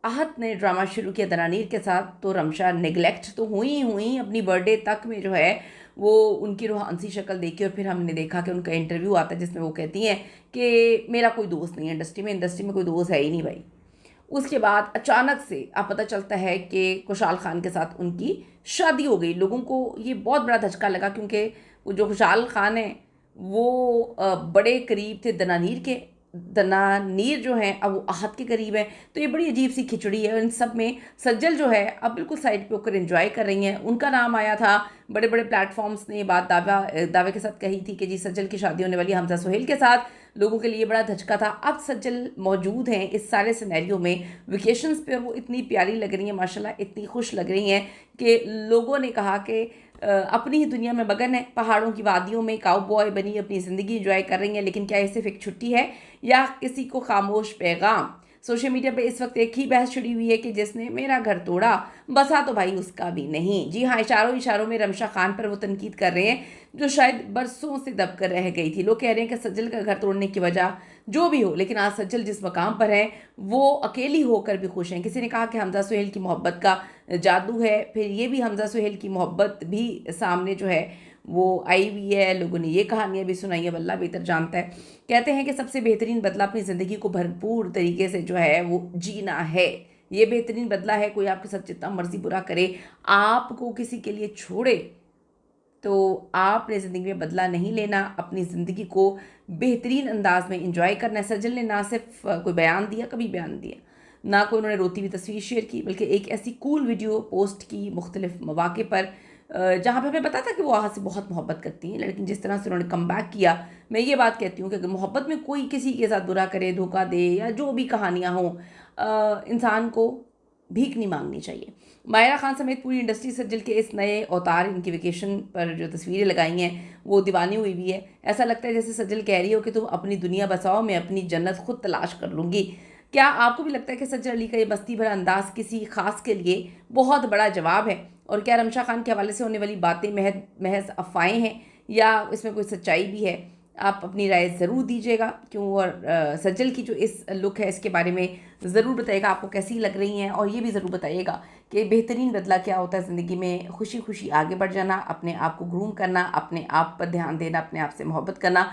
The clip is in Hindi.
आहत ने ड्रामा शुरू किया दनानीर के साथ, तो रमशा निगलेक्ट तो हुई अपनी बर्थडे तक में जो है वो उनकी रूहानी शक्ल देखी। और फिर हमने देखा कि उनका इंटरव्यू आता है जिसमें वो कहती हैं कि मेरा कोई दोस्त नहीं है इंडस्ट्री में कोई दोस्त है ही नहीं भाई। उसके बाद अचानक से अब पता चलता है कि खुशहाल खान के साथ उनकी शादी हो गई। लोगों को ये बहुत बड़ा धचका लगा क्योंकि वो जो खुशहाल खान है वो बड़े करीब थे दनानीर के। दनानीर जो है अब वो आहत के करीब है। तो ये बड़ी अजीब सी खिचड़ी है। इन सब में सज्जल जो है अब बिल्कुल साइड पे होकर एंजॉय कर रही हैं। उनका नाम आया था, बड़े बड़े प्लेटफॉर्म्स ने ये बात दावे के साथ कही थी कि जी सज्जल की शादी होने वाली हमजा सुहेल के साथ। लोगों के लिए बड़ा धचका था। अब सज्जल मौजूद हैं इस सारे सिनेरियो में वेकेशंस पे, और वो इतनी प्यारी लग रही हैं माशाल्लाह, इतनी खुश लग रही हैं कि लोगों ने कहा कि अपनी ही दुनिया में मगन है, पहाड़ों की वादियों में काउबॉय बनी अपनी ज़िंदगी एंजॉय कर रही हैं। लेकिन क्या ये सिर्फ एक छुट्टी है या किसी को खामोश पैगाम? सोशल मीडिया पे इस वक्त एक ही बहस छिड़ी हुई है कि जिसने मेरा घर तोड़ा बसा तो भाई उसका भी नहीं। जी हाँ, इशारों इशारों में रमशा खान पर वो तनकीद कर रहे हैं जो शायद बरसों से दब कर रह गई थी। लोग कह रहे हैं कि सज्जल का घर तोड़ने की वजह जो भी हो, लेकिन आज सज्जल जिस मकाम पर है वो अकेली होकर भी खुश हैं। किसी ने कहा कि हमजा सुहेल की मोहब्बत का जादू है, फिर ये भी हमजा सुहेल की मोहब्बत भी सामने जो है वो आई हुई है। लोगों ने ये कहानियाँ भी सुनाई है, अल्लाह बेहतर जानता है। कहते हैं कि सबसे बेहतरीन बदला अपनी ज़िंदगी को भरपूर तरीके से जो है वो जीना है। ये बेहतरीन बदला है। कोई आपके साथ जितना मर्जी बुरा करे, आपको किसी के लिए छोड़े, तो आपने ज़िंदगी में बदला नहीं लेना, अपनी ज़िंदगी को बेहतरीन अंदाज में इंजॉय करना है। सज्जल ने ना सिर्फ कोई बयान दिया, कभी बयान दिया, ना कोई उन्होंने रोती हुई तस्वीर शेयर की, बल्कि एक ऐसी कूल वीडियो पोस्ट की मुख्तलिफ मौके पर जहाँ पर हमें पता था कि वो आहत से बहुत मोहब्बत करती हैं। लेकिन जिस तरह से उन्होंने कम बैक किया, मैं ये बात कहती हूँ कि अगर मोहब्बत में कोई किसी के साथ बुरा करे, धोखा दे या जो भी कहानियाँ हों, इंसान को भीख नहीं मांगनी चाहिए। मायरा खान समेत पूरी इंडस्ट्री सज्जल के इस नए अवतार, इनकी वेकेशन पर जो तस्वीरें लगाई हैं वो दीवानी हुई हुई है। ऐसा लगता है जैसे सज्जल कह रही हो कि तुम अपनी दुनिया बसाओ, मैं अपनी जन्नत खुद तलाश कर लूँगी। क्या आपको भी लगता है कि सज्जल अली का ये मस्ती भरा अंदाज किसी खास के लिए बहुत बड़ा जवाब है? और क्या रमशा खान के हवाले से होने वाली बातें महज अफवाहें हैं या इसमें कोई सच्चाई भी है? आप अपनी राय ज़रूर दीजिएगा। क्यों? और सज्जल की जो इस लुक है इसके बारे में ज़रूर बताइएगा आपको कैसी लग रही हैं। और ये भी ज़रूर बताइएगा कि बेहतरीन बदला क्या होता है ज़िंदगी में? खुशी खुशी आगे बढ़ जाना, अपने आप को ग्रूम करना, अपने आप पर ध्यान देना, अपने आप से मोहब्बत करना,